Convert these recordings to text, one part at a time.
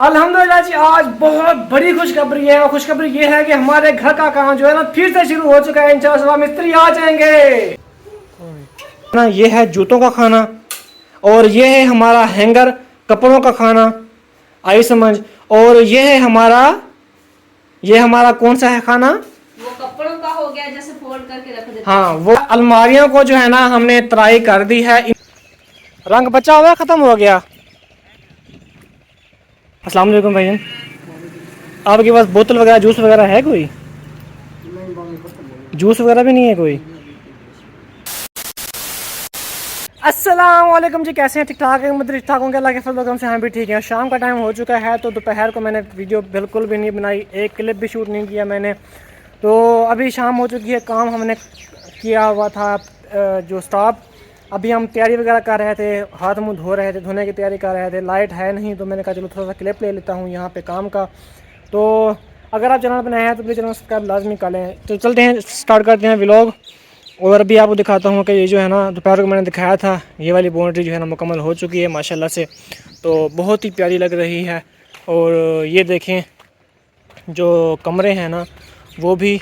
अल्हम्दुलिल्लाह जी, आज बहुत बड़ी खुशखबरी है। और खुशखबरी ये है कि हमारे घर का काम जो है ना फिर से शुरू हो चुका है। इंशाअल्लाह मिस्त्री आ जाएंगे ना। ये है जूतों का खाना और ये है हमारा हैंगर कपड़ों का खाना, आई समझ। और ये हमारा कौन सा है खाना? वो कपड़ों का हो गया, जैसे फोल्ड करके रख देते हाँ, हैं। वो अलमारियों को जो है ना हमने तराई कर दी है। रंग बचा हुआ खत्म हो गया। अस्सलाम वालेकुम भाईजान, आपके पास बोतल वगैरह जूस वगैरह है कोई? जूस वगैरह भी नहीं है कोई? अस्सलाम वालेकुम जी, कैसे हैं? ठीक ठाक है? मतलब ठीक ठाक होंगे अल्लाह के फजल से। हम भी ठीक हैं। शाम का टाइम हो चुका है तो दोपहर को मैंने वीडियो बिल्कुल भी नहीं बनाई, एक क्लिप भी शूट नहीं किया मैंने। तो अभी शाम हो चुकी है, काम हमने किया हुआ था जो स्टाफ। अभी हम तैयारी वगैरह कर रहे थे, हाथ मुंह धो रहे थे, धोने की तैयारी कर रहे थे। लाइट है नहीं तो मैंने कहा चलो थोड़ा सा क्लिप ले लेता हूँ यहाँ पे काम का। तो अगर आप चैनल बनाए हैं तो प्लीज़ चैनल सब्सक्राइब लाजमी कर लें। तो चलते हैं, स्टार्ट करते हैं व्लॉग। और अभी आपको दिखाता हूँ कि ये जो है ना दोपहर को मैंने दिखाया था, ये वाली बाउंड्री जो है ना मुकम्मल हो चुकी है माशाल्लाह से। तो बहुत ही प्यारी लग रही है। और ये देखें, जो कमरे हैं ना वो भी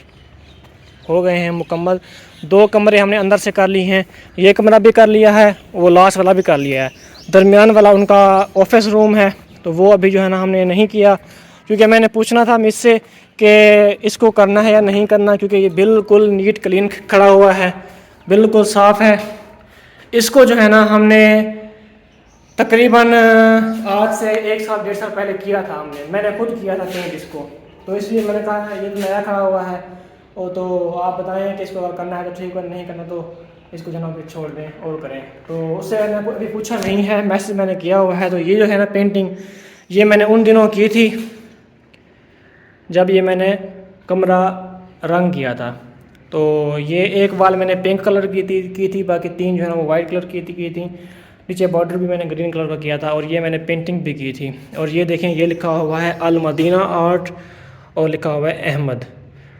हो गए हैं मुकम्मल। 2 कमरे हमने अंदर से कर लिए हैं, ये कमरा भी कर लिया है, वो लास्ट वाला भी कर लिया है। दरमियान वाला उनका ऑफिस रूम है, तो वो अभी जो है ना हमने नहीं किया, क्योंकि मैंने पूछना था मिस से कि इसको करना है या नहीं करना, क्योंकि ये बिल्कुल नीट क्लीन खड़ा हुआ है, बिल्कुल साफ़ है। इसको जो है ना हमने तकरीबन आज से 1 साल 1.5 साल पहले किया था मैंने खुद किया था पेंट इसको। तो इसलिए मैंने कहा ये तो नया खड़ा हुआ है, और तो आप बताएं कि इसको अगर करना है तो ठीक है, नहीं करना तो इसको जो है छोड़ दें और करें। तो उससे मैंने अभी पूछा नहीं है, मैसेज मैंने किया हुआ है। तो ये जो है ना पेंटिंग, ये मैंने उन दिनों की थी जब ये मैंने कमरा रंग किया था। तो ये एक वाल मैंने पिंक कलर की थी, बाकी 3 जो है ना वो वाइट कलर की थी। नीचे बॉर्डर भी मैंने ग्रीन कलर का किया था, और ये मैंने पेंटिंग भी की थी। और ये देखें, ये लिखा हुआ है अल मदीना आर्ट और लिखा हुआ है अहमद।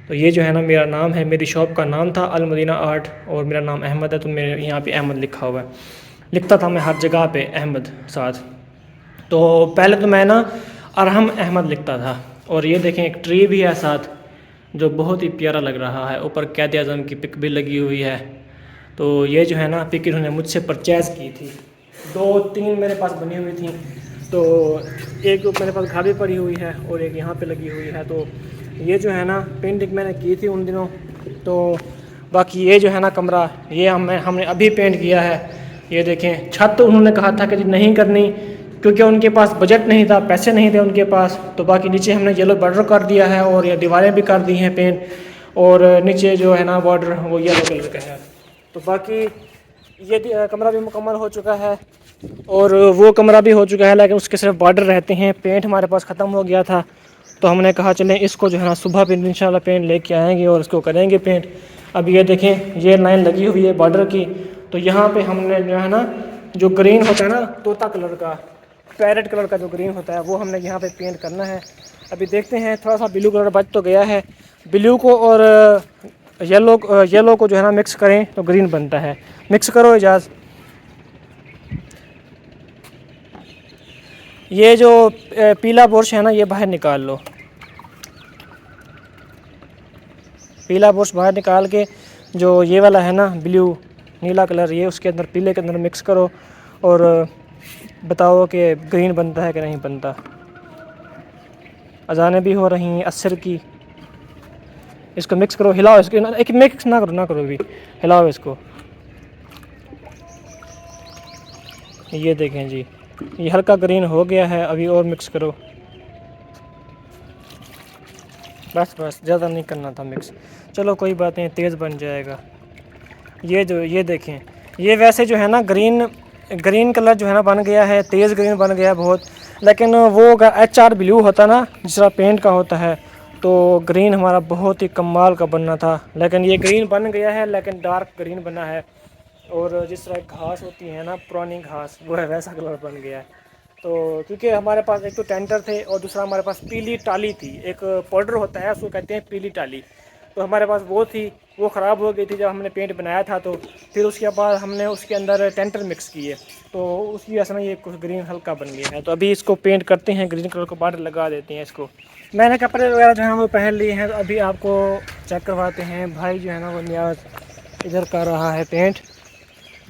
तो ये जो है ना मेरा नाम है, मेरी शॉप का नाम था अल मदीना आर्ट और मेरा नाम अहमद है। तो मेरे यहाँ पे अहमद लिखा हुआ है, लिखता था मैं हर जगह पे अहमद साथ। तो पहले तो मैं ना अरहम अहमद लिखता था। और ये देखें, एक ट्री भी है साथ जो बहुत ही प्यारा लग रहा है, ऊपर कैद आज़म की पिक भी लगी हुई है। तो ये जो है ना पिक इन्होंने मुझसे परचेज़ की थी, 2-3 मेरे पास बनी हुई थी। तो एक मेरे पास घर भी पड़ी हुई है और एक यहाँ पे लगी हुई है। तो ये जो है ना पेंटिंग मैंने की थी उन दिनों। तो बाकी ये जो है ना कमरा, ये हमने अभी पेंट किया है। ये देखें, छत उन्होंने कहा था कि जी नहीं करनी, क्योंकि उनके पास बजट नहीं था, पैसे नहीं थे उनके पास। तो बाकी नीचे हमने येलो बॉर्डर कर दिया है और ये दीवारें भी कर दी हैं पेंट, और नीचे जो है ना बॉर्डर वो येलो कलर का है। तो बाकी ये कमरा भी मुकम्मल हो चुका है और वो कमरा भी हो चुका है, लेकिन उसके सिर्फ बॉर्डर रहते हैं। पेंट हमारे पास ख़त्म हो गया था, तो हमने कहा चलें इसको जो है ना सुबह पे इंशाल्लाह पेंट लेके आएंगे और इसको करेंगे पेंट। अब ये देखें, ये लाइन लगी हुई है बॉर्डर की। तो यहाँ पे हमने जो है ना जो ग्रीन होता है ना तोता कलर का, पैरेट कलर का जो ग्रीन होता है, वो हमने यहाँ पे पेंट करना है। अभी देखते हैं, थोड़ा सा ब्लू कलर बच तो गया है। ब्लू को और येलो को जो है ना मिक्स करें तो ग्रीन बनता है। मिक्स करो इजाज़। ये जो पीला बुर्श है ना ये बाहर निकाल लो, पीला बुर्श बाहर निकाल के जो ये वाला है ना ब्लू नीला कलर, ये उसके अंदर पीले के अंदर मिक्स करो और बताओ कि ग्रीन बनता है कि नहीं बनता। अजानें भी हो रही हैं असर की। इसको मिक्स करो, हिलाओ इसको, एक मिक्स ना करो भी, हिलाओ इसको। ये देखें जी, ये हल्का ग्रीन हो गया है। अभी और मिक्स करो, बस ज़्यादा नहीं करना था मिक्स। चलो कोई बात नहीं, तेज़ बन जाएगा। ये देखें, ये वैसे जो है ना ग्रीन कलर जो है ना बन गया है, तेज़ ग्रीन बन गया बहुत। लेकिन वो अगर HR ब्लू होता ना जिस तरह पेंट का होता है, तो ग्रीन हमारा बहुत ही कमाल का बनना था। लेकिन ये ग्रीन बन गया है, लेकिन डार्क ग्रीन बना है। और जिस तरह घास होती है ना पुरानी घास, वो है वैसा कलर बन गया है। तो क्योंकि हमारे पास एक तो टेंटर थे और दूसरा हमारे पास पीली टाली थी। एक पाउडर होता है उसको कहते हैं पीली टाली, तो हमारे पास वो थी, वो ख़राब हो गई थी जब हमने पेंट बनाया था। तो फिर उसके बाद हमने उसके अंदर टेंटर मिक्स किए, तो उसकी वजह से ना ये कुछ ग्रीन हल्का बन गया है। तो अभी इसको पेंट करते हैं, ग्रीन कलर को बॉर्डर लगा देते हैं इसको। मैंने कपड़े वगैरह जो हैं वो पहन लिए हैं, तो अभी आपको चेक करवाते हैं। भाई जो है ना वो नियाज इधर कर रहा है पेंट।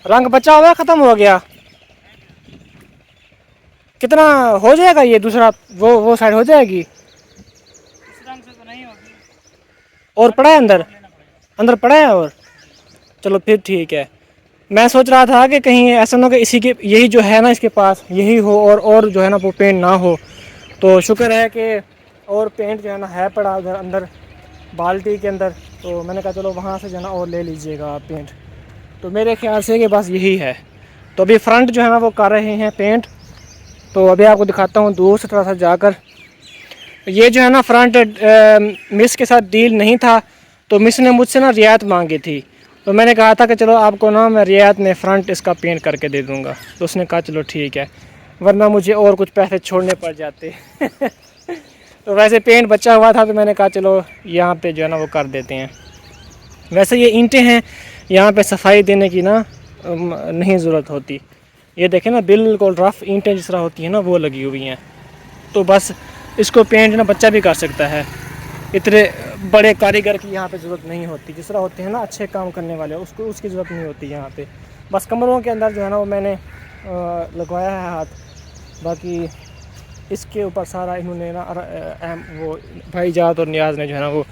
रंग बचा हुआ ख़त्म हो गया, कितना हो जाएगा ये दूसरा, वो साइड हो जाएगी? इस रंग से तो नहीं होगी, और पड़ा है अंदर, अंदर पड़ा है और चलो फिर ठीक है। मैं सोच रहा था कि कहीं ऐसा ना हो कि इसी के यही जो है ना इसके पास यही हो और जो है ना वो पेंट ना हो। तो शुक्र है कि और पेंट जो है ना है पड़ा उधर अंदर बाल्टी के अंदर। तो मैंने कहा चलो वहाँ से जो है ना और ले लीजिएगा आप पेंट। तो मेरे ख्याल से कि बस यही है। तो अभी फ्रंट जो है ना वो कर रहे हैं पेंट। तो अभी आपको दिखाता हूँ दूर से थोड़ा सा जाकर। ये जो है ना फ्रंट मिस के साथ डील नहीं था, तो मिस ने मुझसे ना रियायत मांगी थी। तो मैंने कहा था कि चलो आपको ना मैं रियायत में फ़्रंट इसका पेंट करके दे दूँगा। तो उसने कहा चलो ठीक है, वरना मुझे और कुछ पैसे छोड़ने पड़ जाते। तो वैसे पेंट बचा हुआ था, तो मैंने कहा चलो यहाँ पे जो है ना वो कर देते हैं। वैसे ये ईंटें हैं, यहाँ पे सफाई देने की ना नहीं ज़रूरत होती। ये देखें ना बिल्कुल रफ़ ईंटें जिस तरह होती हैं ना वो लगी हुई हैं। तो बस इसको पेंट ना बच्चा भी कर सकता है, इतने बड़े कारीगर की यहाँ पे ज़रूरत नहीं होती। जिस तरह होते हैं ना अच्छे काम करने वाले, उसको उसकी ज़रूरत नहीं होती यहाँ पे। बस कमरों के अंदर जो है ना वो मैंने लगवाया है हाथ। बाकी इसके ऊपर सारा इन्होंने ना वो भाई जात और नियाज़ ने जो है ना वो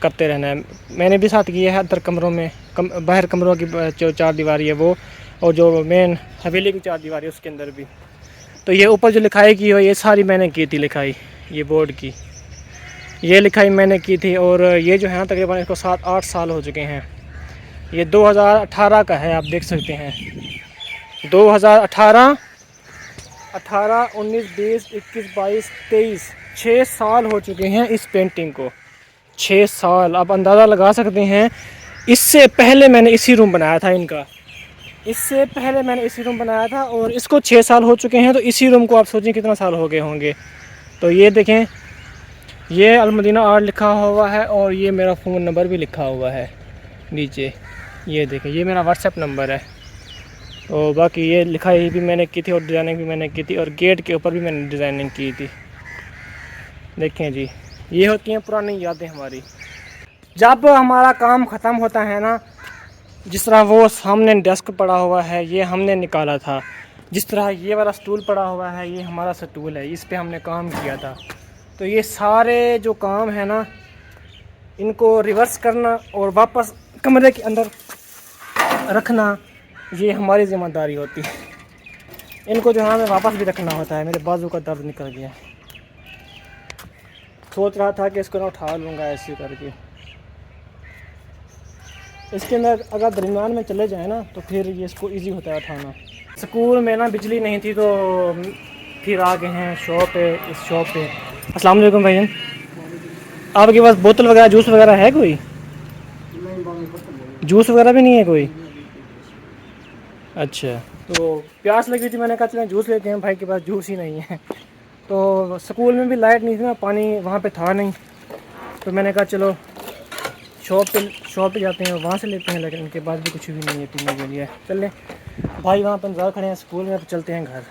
करते रहना है। मैंने भी साथ किया है अंदर कमरों में, बाहर कमरों की जो चार दीवारी है वो, और जो मेन हवेली की चार दीवारी है उसके अंदर भी। तो ये ऊपर जो लिखाई की हो ये सारी मैंने की थी लिखाई, ये बोर्ड की ये लिखाई मैंने की थी। और ये जो है ना तकरीबन इसको 7-8 साल हो चुके हैं। ये 2018 का है, आप देख सकते हैं 2018, 18, 19, 20, 21, 22, 23, 6 साल हो चुके हैं इस पेंटिंग को। 6 साल, आप अंदाज़ा लगा सकते हैं। इससे पहले मैंने इसी रूम बनाया था इनका, इससे पहले मैंने इसी रूम बनाया था और इसको 6 साल हो चुके हैं। तो इसी रूम को आप सोचिए कितना साल हो गए होंगे। तो ये देखें, ये अलमदीना आर्ट लिखा हुआ है और ये मेरा फ़ोन नंबर भी लिखा हुआ है नीचे। ये देखें, ये मेरा व्हाट्सएप नंबर है। और बाकी ये लिखाई भी मैंने की थी और डिज़ाइनिंग भी मैंने की थी, और गेट के ऊपर भी मैंने डिज़ाइनिंग की थी। देखें जी, ये होती हैं पुरानी यादें हमारी। जब हमारा काम ख़त्म होता है ना, जिस तरह वो सामने डेस्क पड़ा हुआ है ये हमने निकाला था, जिस तरह ये वाला स्टूल पड़ा हुआ है ये हमारा स्टूल है, इस पे हमने काम किया था। तो ये सारे जो काम है ना इनको रिवर्स करना और वापस कमरे के अंदर रखना, ये हमारी ज़िम्मेदारी होती है। इनको जो है हमें वापस भी रखना होता है। मेरे बाजू का दर्द निकल गया, सोच रहा था कि इसको ना उठा लूँगा ऐसे करके। इसके अंदर अगर दरमियान में चले जाए ना तो फिर ये इसको इजी होता है उठाना। स्कूल में ना बिजली नहीं थी तो फिर आ गए हैं शॉप पे, इस शॉप पे। अस्सलाम वालेकुम भाईजान, आपके पास बोतल वगैरह जूस वगैरह है कोई? जूस वगैरह भी नहीं है कोई? अच्छा, तो प्यास लगी थी, मैंने कहा चलें जूस लेते हैं, भाई के पास जूस ही नहीं है। तो स्कूल में भी लाइट नहीं थी ना, पानी वहाँ पे था नहीं, तो मैंने कहा चलो शॉप पे जाते हैं वहाँ से लेते हैं, लेकिन उनके पास भी कुछ भी नहीं है पीने के लिए। चलें भाई वहाँ पर इंतज़ार खड़े हैं स्कूल में, तो चलते हैं घर।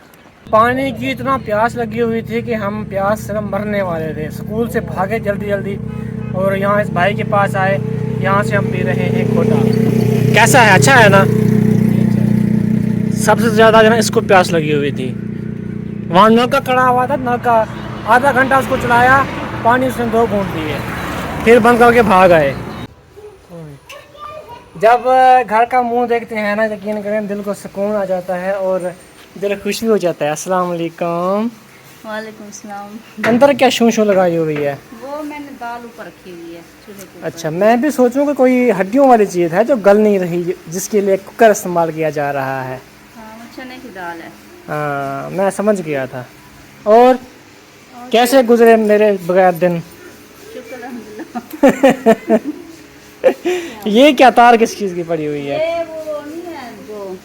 पानी की इतना प्यास लगी हुई थी कि हम प्यास से मरने वाले थे। स्कूल से भागे जल्दी जल्दी और यहाँ इस भाई के पास आए, यहाँ से हम पी रहे हैं घोटा। कैसा है, अच्छा है ना? सबसे ज़्यादा जो है इसको प्यास लगी हुई थी। वहाँ नलका खड़ा हुआ था, नलका आधा घंटा उसको चलाया, पानी उसने 2 घूंट दिए, फिर बंद करके भाग आए। जब घर का मुंह देखते हैं ना, यकीन करें दिल को सुकून आ जाता है और दिल खुश भी हो जाता है। अस्सलाम वालेकुम। वालेकुम सलाम। अंदर क्या शू शू लगाई हुई है? वो मैंने दाल ऊपर रखी हुई है चूल्हे के ऊपर। अच्छा, मैं भी सोचूं कि कोई हड्डियों वाली चीज़ है जो गल नहीं रही, जिसके लिए कुकर इस्तेमाल किया जा रहा है। हाँ, वो चने की दाल है। हाँ, मैं समझ गया था। और कैसे गुजरे मेरे बगैर दिन? शुक्र अल्हम्दुलिल्लाह। ये क्या तार किस चीज़ की पड़ी हुई है? ये वो नहीं है जो,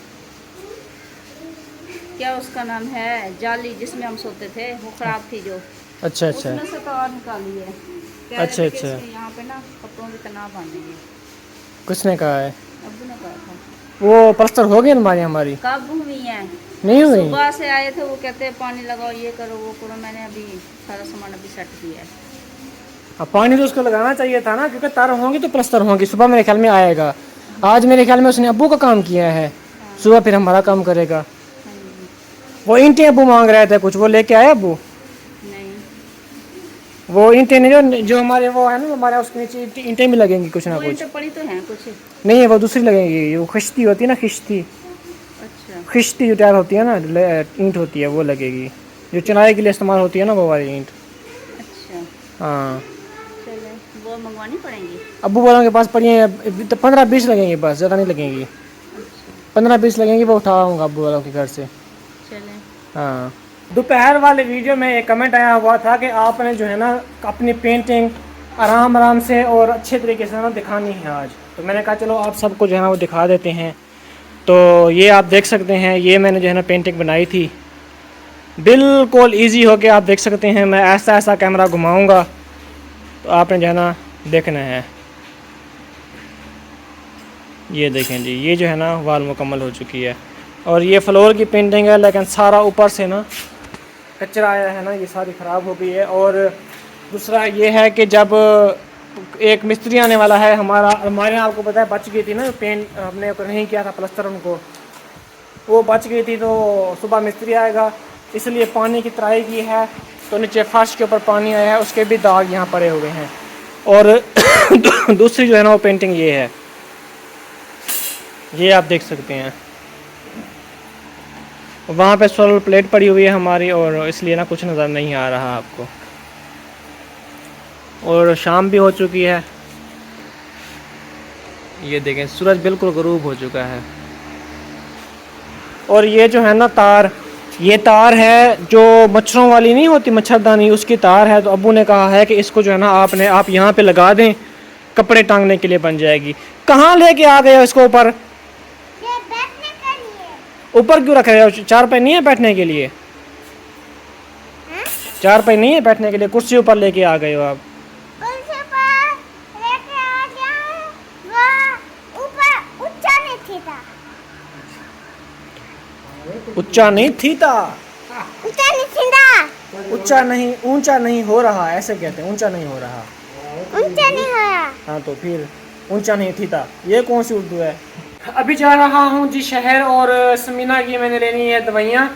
क्या उसका नाम है, जाली जिसमें हम सोते थे, वो खराब थी जो, अच्छा अच्छा, उसमें से तार निकाली है। कह अच्छा, रहे थे कि अच्छा। इसमें यहाँ पे ना कपड़ों की तनाव बांधेंगे। किसने कहा है? अब्बू ने कहा था। वो प्लास्टर हो गई अलमारी हमारी? कब हुई है? नहीं हुई? सुबह से आए थे, वो कहते हैं पानी लगाओ, ये करो वो करो। मैंने अभी सारा सामान अभी सेट किया है। अब पानी तो उसको लगाना चाहिए था ना, क्योंकि तार होंगी तो प्लास्टर होंगी। सुबह मेरे ख्याल में आएगा। आज मेरे ख्याल में उसने अब्बू का काम किया है, सुबह फिर हमारा काम करेगा। हाँ जी। वो ईंटें अब्बू मांग रहे थे कुछ, वो लेके आए अब्बू? नहीं, वो ईंटें नहीं, जो जो हमारे वो है ना, हमारे उसके नीचे ईंटें भी लगेंगी कुछ ना वो कुछ। ईंटें पड़ी तो हैं कुछ। नहीं है, वो दूसरी लगेंगी। वो खिश्ती होती है ना, खिश्ती, अच्छा, खिश्ती जो तैयार होती है ना, ईंट होती है, वो लगेगी। जो चुनाई के लिए इस्तेमाल होती है ना, वो वाली ईंट। अच्छा। हाँ, चले, वो मंगवानी पड़ेंगी। अब्बू वालों के पास पड़ी हैं तो 15-20 लगेंगी बस, ज़्यादा नहीं लगेंगी। अच्छा, 15-20 लगेंगी, वो उठाऊंगा अब्बू वालों के घर से। चले। हाँ। दोपहर वाले वीडियो में एक कमेंट आया हुआ था कि आपने जो है ना अपनी पेंटिंग आराम आराम से और अच्छे तरीके से ना दिखानी है आज। तो मैंने कहा चलो आप सबको जो है ना वो दिखा देते हैं। तो ये आप देख सकते हैं, ये मैंने जो है ना पेंटिंग बनाई थी, बिल्कुल इजी हो के आप देख सकते हैं। मैं ऐसा ऐसा कैमरा घुमाऊंगा तो आपने जो है ना देखना है। ये देखें जी, ये जो है ना वाल मुकम्मल हो चुकी है। और ये फ्लोर की पेंटिंग है, लेकिन सारा ऊपर से ना कचरा आया है ना, ये सारी ख़राब हो गई है। और दूसरा ये है कि जब एक मिस्त्री आने वाला है हमारे यहाँ, आपको पता है बच गई थी ना पेंट, हमने नहीं किया था प्लास्टर, उनको वो बच गई थी। तो सुबह मिस्त्री आएगा, इसलिए पानी की तराई की है। तो नीचे फर्श के ऊपर पानी आया है, उसके भी दाग यहाँ पड़े हुए हैं। और दूसरी जो है ना वो पेंटिंग ये है, ये आप देख सकते हैं। वहाँ पे सोलर प्लेट पड़ी हुई है हमारी, और इसलिए ना कुछ नज़र नहीं आ रहा आपको। और शाम भी हो चुकी है, ये देखें सूरज बिल्कुल गरूब हो चुका है। और ये जो है ना तार, ये तार है जो मच्छरों वाली नहीं होती, मच्छरदानी, उसकी तार है। तो अब्बू ने कहा है कि इसको जो है ना आप यहाँ पे लगा दें, कपड़े टांगने के लिए बन जाएगी। कहाँ लेके आ गए हो इसको ऊपर? ऊपर क्यों रख रहे हो? चार पाई नहीं है बैठने के लिए? चार पाई नहीं है बैठने के लिए, कुर्सी ऊपर लेके आ गए हो आप। ऊंचा नहीं थीता, ऊंचा नहीं, ऊंचा नहीं हो रहा, ऐसे कहते हैं, ऊंचा नहीं हो रहा। हाँ तो फिर ऊंचा नहीं थीता, ये कौन सी उर्दू है? अभी जा रहा हूँ जी शहर, और समीना की मैंने लेनी है दवाइयाँ,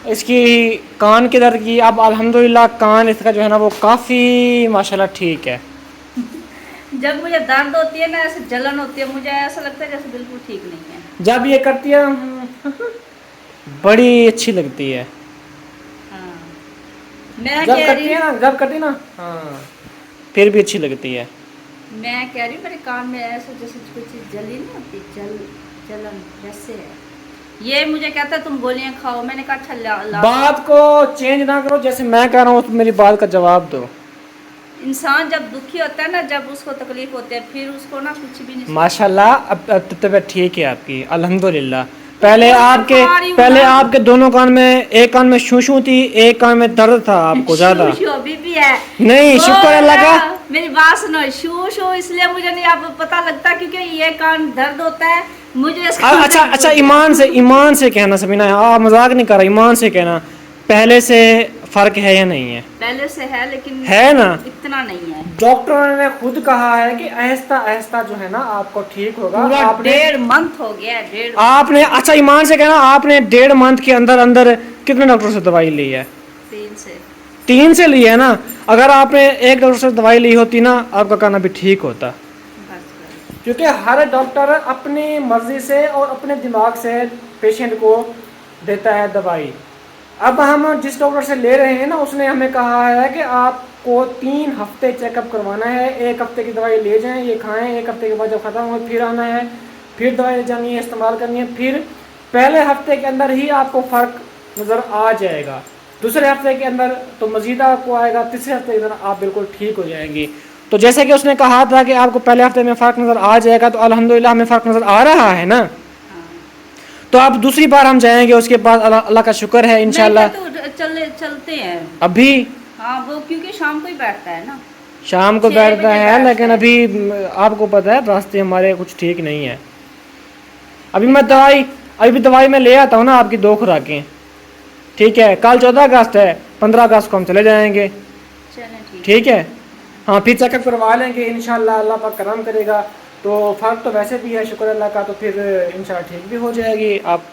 इसकी कान के दर्द की। अब अल्हम्दुलिल्लाह कान इसका जो है ना वो काफ़ी माशाल्लाह ठीक है। जब मुझे दर्द होती है ना, ऐसे जलन होती है, मुझे ऐसा लगता है जैसे बिल्कुल ठीक नहीं है। जब ये करती है बड़ी अच्छी लगती है। हाँ, मैं जब कह करती रही है ना, जब करती ना, हाँ फिर भी अच्छी लगती है। मैं कह रही हूँ मेरे कान में ऐसा जैसे कोई चीज़ जली नहीं होती, जलन जैसे है। ये मुझे कहता है तुम गोलियां खाओ। मैंने कहा अच्छा ला। बात को चेंज ना करो, जैसे मैं कह रहा हूँ मेरी बात का जवाब दो। इंसान जब दुखी होता है ना, जब उसको तकलीफ होती है, फिर उसको ना कुछ भी नहीं। माशाल्लाह अब तबीयत ठीक है आपकी, अल्हम्दुलिल्लाह। पहले आपके दोनों कान में, एक कान में शूशू थी, एक कान में दर्द था आपको ज्यादा। शू अभी भी है। नहीं, शुक्र अल्लाह का। मेरी बात सुनो, शू इसलिए मुझे नहीं अब पता लगता क्योंकि ये कान दर्द होता है मुझे। अच्छा ईमान से कहना समीना, आप मजाक नहीं कर रहा, ईमान से कहना, पहले से फर्क है या नहीं है? पहले से है, लेकिन है ना, इतना नहीं है। डॉक्टरों ने खुद कहा है कि आहिस्ता आहिस्ता जो है ना आपको ठीक होगा। पूरा 1.5 मंथ हो गया है, 1.5 आपने, अच्छा ईमान से कहना, आपने 1.5 मंथ के अंदर अंदर कितने डॉक्टर से दवाई ली है? 3 से ली है ना। अगर आपने एक डॉक्टर से दवाई ली होती ना, आपका कान भी ठीक होता। क्योंकि हर डॉक्टर अपनी मर्जी से और अपने दिमाग से पेशेंट को देता है दवाई। अब हम जिस डॉक्टर से ले रहे हैं ना, उसने हमें कहा है कि आपको 3 हफ्ते चेकअप करवाना है। 1 हफ्ते की दवाई ले जाएं, ये खाएं, 1 हफ्ते के बाद जब ख़त्म हो फिर आना है, फिर दवाई जानी है, इस्तेमाल करनी है। फिर पहले हफ्ते के अंदर ही आपको फ़र्क नज़र आ जाएगा, दूसरे हफ्ते के अंदर तो मज़ीद आपको आएगा, तीसरे हफ्ते के अंदर आप बिल्कुल ठीक हो जाएंगी। तो जैसे कि उसने कहा था कि आपको पहले हफ्ते में फ़र्क नज़र आ जाएगा, तो अल्हम्दुलिल्लाह हमें फ़र्क नज़र आ रहा है ना। तो अब दूसरी बार हम जाएंगे, उसके बाद अल्लाह का शुक्र है इंशाल्लाह। तो चलते हैं अभी हाँ, वो क्योंकि शाम को ही बैठता है ना। शाम को 6 बैठता बजे है, बैठता लेकिन है। अभी आपको पता है रास्ते हमारे कुछ ठीक नहीं है। अभी भी दवाई मैं ले आता हूँ ना आपकी 2 खुराकें। ठीक है, कल 14 अगस्त है, 15 अगस्त को हम चले जाएंगे। चलें ठीक ठीक है, हाँ फिर चेकअप करवा लेंगे इंशाल्लाह, अल्लाह पाक करम करेगा तो फ़र्क तो वैसे भी है, शुक्र अल्लाह का, तो फिर इंशाल्लाह ठीक भी हो जाएगी आप।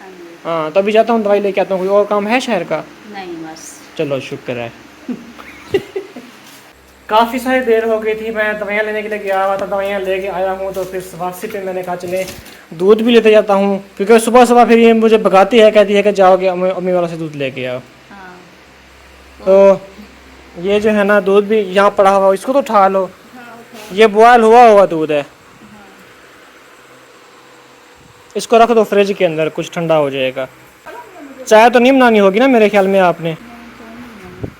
हाँ जी। हाँ तो अभी जाता हूँ दवाई लेके आता हूँ। कोई और काम है शहर का? नहीं बस। चलो शुक्र है। काफ़ी सारी देर हो गई थी, मैं दवाइयाँ लेने के लिए गया हुआ था, दवाइयाँ लेके आया हूँ, तो फिर वापसी पे मैंने कहा चले दूध भी लेते जाता हूँ, क्योंकि सुबह सुबह फिर ये मुझे भगाती है, कहती है कि जाओगे अम्मी वाला से दूध लेके आओ। हाँ तो ये जो है ना दूध भी यहाँ पड़ा हुआ, इसको तो उठा लो। हाँ उठाओ। ये बॉयल हुआ हुआ दूध है, इसको रख दो फ्रिज के अंदर, कुछ ठंडा हो जाएगा। चाय तो नहीं बनानी होगी ना मेरे ख्याल में आपने?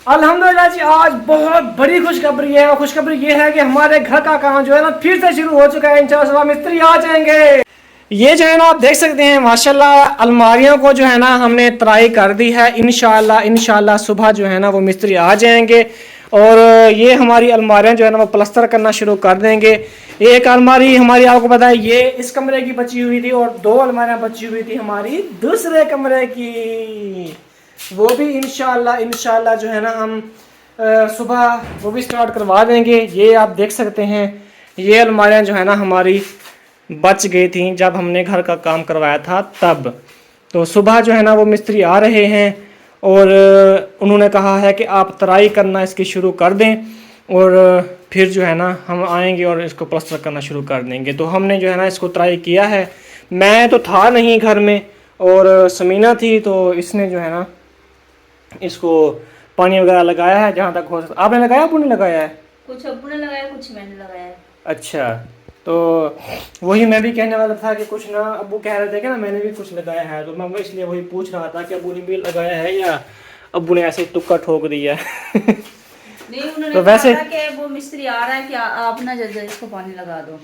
अल्हम्दुलिल्लाह जी, आज बहुत बड़ी खुशखबरी है, और खुशखबरी ये है कि हमारे घर का काम जो है ना फिर से शुरू हो चुका है। इंशाल्लाह मिस्त्री आ जाएंगे। ये जो है ना आप देख सकते हैं माशाल्लाह, अलमारियों को जो है ना हमने तराई कर दी है। इंशाल्लाह सुबह जो है ना वो मिस्त्री आ जाएंगे, और ये हमारी अलमारियां जो है ना वो प्लस्तर करना शुरू कर देंगे। एक अलमारी हमारी आपको पता है ये इस कमरे की बची हुई थी, और 2 अलमारियां बची हुई थी हमारी दूसरे कमरे की, वो भी इंशाल्लाह जो है ना हम सुबह वो भी स्टार्ट करवा देंगे। ये आप देख सकते हैं, ये अलमारियां जो है ना हमारी बच गई थी जब हमने घर का काम करवाया था तब। तो सुबह जो है ना वो मिस्त्री आ रहे हैं, और उन्होंने कहा है कि आप तराई करना इसकी शुरू कर दें, और फिर जो है ना हम आएंगे और इसको प्लास्टर करना शुरू कर देंगे। तो हमने जो है ना इसको ट्राई किया है। मैं तो था नहीं घर में, और समीना थी, तो इसने जो है ना इसको पानी वगैरह लगाया है जहाँ तक हो सकता। आपने लगाया, आपने लगाया है? कुछ अब्बू ने लगाया, कुछ मैंने लगाया है। अच्छा, तो वही मैं भी कहने वाला था कि कुछ ना अब्बू कह रहे थे कि ना मैंने भी कुछ लगाया है, तो मैं इसलिए वही पूछ रहा था कि अब्बू ने भी लगाया है या अब्बू ने ऐसे तुक्का ठोक दिया। नहीं, उन्होंने तो कहा वैसे था कि वो मिस्त्री आ रहा है कि आप ना जल्दी इसको पानी लगा दो।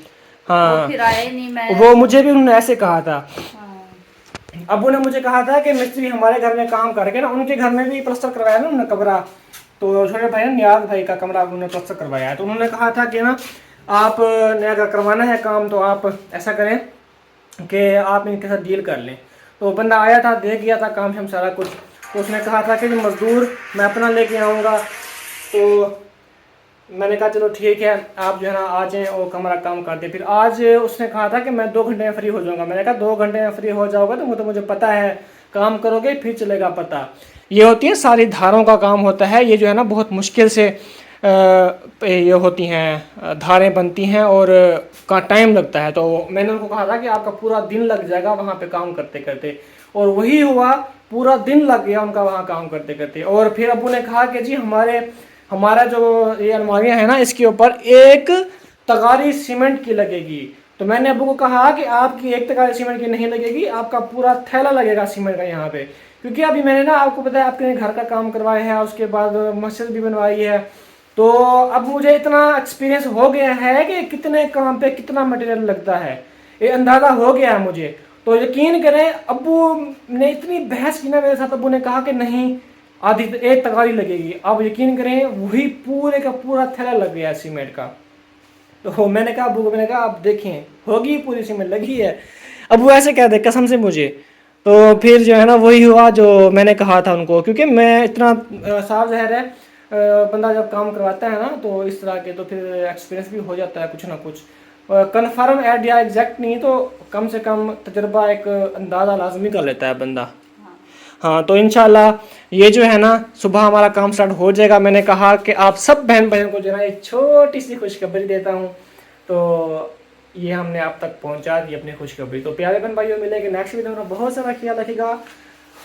हाँ, वो फिर आए नहीं। मैं वो मुझे भी उन्होंने ऐसे कहा था। हाँ। अब्बू ने मुझे कहा था कि मिस्त्री हमारे घर में काम करके ना, उनके घर में भी प्लास्टर करवाया ना उन्होंने कमरा, तो छोटे भाई नियाज भाई का कमरा उन्होंने प्लास्टर करवाया है। तो उन्होंने कहा था कि ना आप नया अगर करवाना है काम तो आप ऐसा करें कि आप इनके साथ डील कर लें। तो बंदा आया था, देख गया था काम हम सारा कुछ, तो उसने कहा था कि मज़दूर मैं अपना लेके आऊँगा। तो मैंने कहा चलो ठीक है, आप जो है ना आ जाएँ और कमरा काम कर दे। फिर आज उसने कहा था कि मैं 2 घंटे में फ्री हो जाऊँगा। मैंने कहा 2 घंटे में फ्री हो जाओगा तो मुझे पता है, काम करोगे फिर चलेगा पता। ये होती है सारी धारों का काम होता है, ये जो है ना बहुत मुश्किल से ये होती हैं, धारें बनती हैं, और का टाइम लगता है। तो मैंने उनको कहा था कि आपका पूरा दिन लग जाएगा वहाँ पे काम करते करते, और वही हुआ, पूरा दिन लग गया उनका वहाँ काम करते करते। और फिर अब्बू ने कहा कि जी हमारा जो ये अलमारियाँ हैं ना इसके ऊपर एक तगारी सीमेंट की लगेगी। तो मैंने अब्बू को कहा कि आपकी एक तगारी सीमेंट की नहीं लगेगी, आपका पूरा थैला लगेगा सीमेंट का यहाँ पे, क्योंकि अभी मैंने ना आपको पता है आपके घर का काम करवाया है, उसके बाद मस्जिद भी बनवाई है। तो अब मुझे इतना एक्सपीरियंस हो गया है कि कितने काम पे कितना मटेरियल लगता है, ये अंदाज़ा हो गया है मुझे। तो यकीन करें अब्बू ने इतनी बहस की ना मेरे साथ, अब्बू ने कहा कि नहीं आधी एक तगारी लगेगी। अब यकीन करें वही पूरे का पूरा थैला लग गया सीमेंट का। तो मैंने कहा अब्बू को, मैंने कहा आप देखें होगी पूरी सीमेंट लगी है। अब्बू ऐसे कह दे कसम से मुझे। तो फिर जो है ना वही हुआ जो मैंने कहा था उनको, क्योंकि मैं इतना साफ ज़ाहिर है बंदा जब काम करवाता है ना तो इस तरह के, तो फिर एक्सपीरियंस भी हो जाता है कुछ ना कुछ। कन्फर्म आइडिया एग्जैक्ट नहीं तो कम से कम तजर्बा एक अंदाज़ा लाजमी कर लेता है बंदा। हाँ तो इंशाल्लाह ये जो है ना सुबह हमारा काम स्टार्ट हो जाएगा। मैंने कहा कि आप सब बहन भाइयों को जो है ना एक छोटी सी खुशखबरी देता हूँ, तो ये हमने आप तक पहुँचा दी अपनी खुशखबरी। तो प्यारे बहन भाइयों मिलेंगे नेक्स्ट वीडियो में, बहुत सारा ख्याल रखिएगा,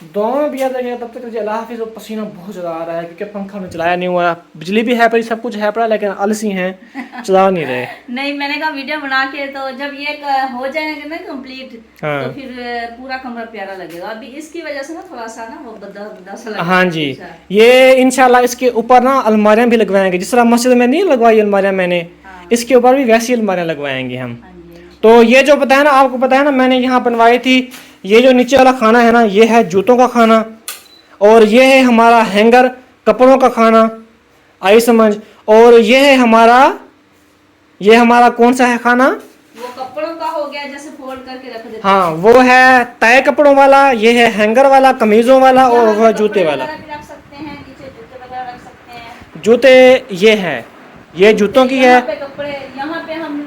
दुआ में भी याद रखिएगा। तब तक मुझे अल्लाह हाफिज़। और पसीना बहुत ज़्यादा आ रहा है क्योंकि पंखा में चलाया नहीं हुआ, बिजली भी है पर सब कुछ है पड़ा, लेकिन आलसी हैं चला नहीं रहे। नहीं, मैंने कहा वीडियो बना के तो जब ये हो जाएगा ना कंप्लीट, हाँ। तो फिर पूरा कमरा प्यारा लगेगा। अभी इसकी वजह से ना थोड़ा सा ना वो बद्दा बद्दा सा लगेगा। हाँ जी, ये इंशाल्लाह इसके ऊपर ना अलमारियाँ भी लगवाएंगे, जिस तरह मस्जिद में नहीं लगवाई अलमारियाँ मैंने, इसके ऊपर भी वैसी अलमारियाँ लगवाएंगे हम। तो ये जो पता है ना, आपको पता है ना मैंने यहाँ बनवाई थी, ये जो नीचे वाला खाना है ना ये है जूतों का खाना, और ये है हमारा हैंगर कपड़ों का खाना। आई समझ। और ये हमारा कौन सा है खाना? वो कपड़ों का हो गया, जैसे फोल्ड करके रख देते हाँ, वो है तय कपड़ों वाला, ये है हैंगर वाला, कमीजों वाला, और यहाँ वह पे जूते कपड़े वाला। वगैरह भी रख सकते हैं, नीचे जूते वगैरह रख सकते हैं। जूते ये हैं, ये जूतों की है। यहाँ पे कपड़े, यहाँ पे हम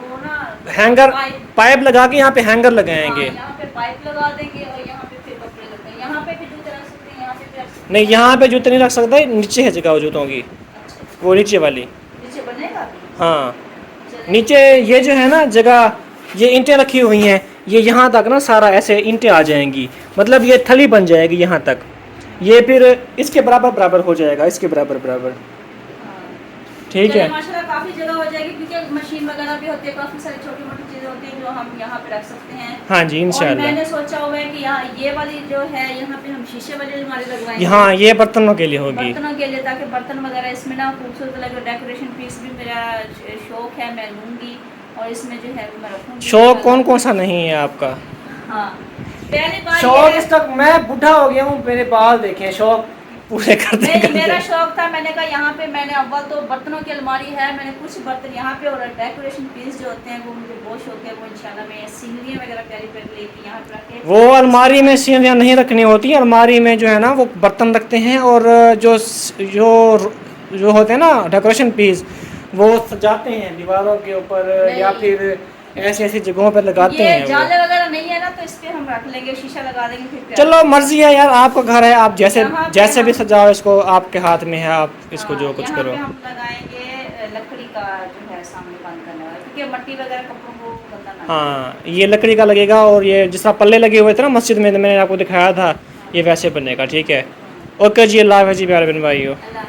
वो ना हैंगर पाइप, पाइप लगा के यहाँ पे हैंगर लगाएंगे। हाँ, यहाँ पे पाइप लगा देंगे और यहाँ पे फिर कपड़े लगते हैं। यहाँ पे भी जूते रख सकते हैं, यहाँ पे भी रख सकते हैं। नहीं, यहाँ पे जूते नहीं रख सकते, नीचे है जगह वो जूतों की, अच्छा, वो नीचे वाली। नीचे बनेगा अभी? हाँ, चलिए। नीचे ये जो है ना जगह, ये ईंटें रखी हुई हैं, ये यहाँ तक ना सारा ऐसे ईंटें आ जाएंगी, मतलब ये थली बन जाएगी यहाँ तक। ये फिर इसके बराबर बराबर हो जाएगा, इसके बराबर बराबर। हाँ। ठीक चलिए, है। माशाल्लाह काफी जगह हो जाएगी, क्योंकि मशीन वगैरह भी होती है, काफी सारी छोटी मोटी चीजें होती हैं जो हम यहाँ पे रख सकते हैं। हाँ जी, और इंशाल्लाह। मैंने सोचा हुआ है कि यहाँ ये वाली जो है, यहाँ पे हम शीशे वाली अलमारी लगवाएंगे। हाँ, ये बर्तनों के लिए होगी। बर्तनों के लिए, ताकि बर्तन वगैरह इसमें ना खूबसूरत लगे। डेकोरेशन पीस भी मेरा शौक है, मैं लूँगी और इसमें जो है वो मैं रखूँगी। शौक कौन कौन सा नहीं है आपका? हाँ, पहली बात शौक ये इस तक मैं बूढ़ा हो गया हूँ, मेरे बाल देखें, शौक पूरे करते नहीं, मेरा करते। शौक था, मैंने कहा यहाँ पे मैंने अव्वल तो बर्तनों की अलमारी है, मैंने कुछ बर्तन यहाँ पे, और डेकोरेशन पीस जो होते हैं वो मुझे बहुत शौक है। वो इंशाल्लाह मैं सीनरियाँ वगैरह प्यारी प्यारी लेके यहाँ पे रखे। वो अलमारी में सीनरियाँ नहीं रखनी होती, अलमारी में जो है ना वो बर्तन रखते हैं, और जो जो जो होते हैं ना डेकोरेशन पीस, वो सजाते हैं दीवारों के ऊपर, या फिर ऐसी ऐसी जगहों पर लगाते ये हैं वो। जाले वगैरह नहीं है ना, तो इस पे हम रख लेंगे, शीशा लगा देंगे फिर प्यारा। चलो मर्जी है यार, आपका घर है, आप जैसे यहाँ पे जैसे भी हम- सजाओ इसको, आपके हाथ में है, आप इसको हाँ, जो कुछ यहाँ करो। पे हम लगाएंगे लकड़ी का जो है सामने बंद करने वाला, क्योंकि मट्टी वगैरह कपड़ों को गंदा ना हाँ, ये लकड़ी का लगेगा, और ये जिस तरह पल्ले लगे हुए थे ना मस्जिद में, मैंने आपको दिखाया था, ये वैसे बनेगा। ठीक है, ओके जी, अल्लाह हाफ़िज़ जी, प्यारे बहन भाइयों। अल्लाह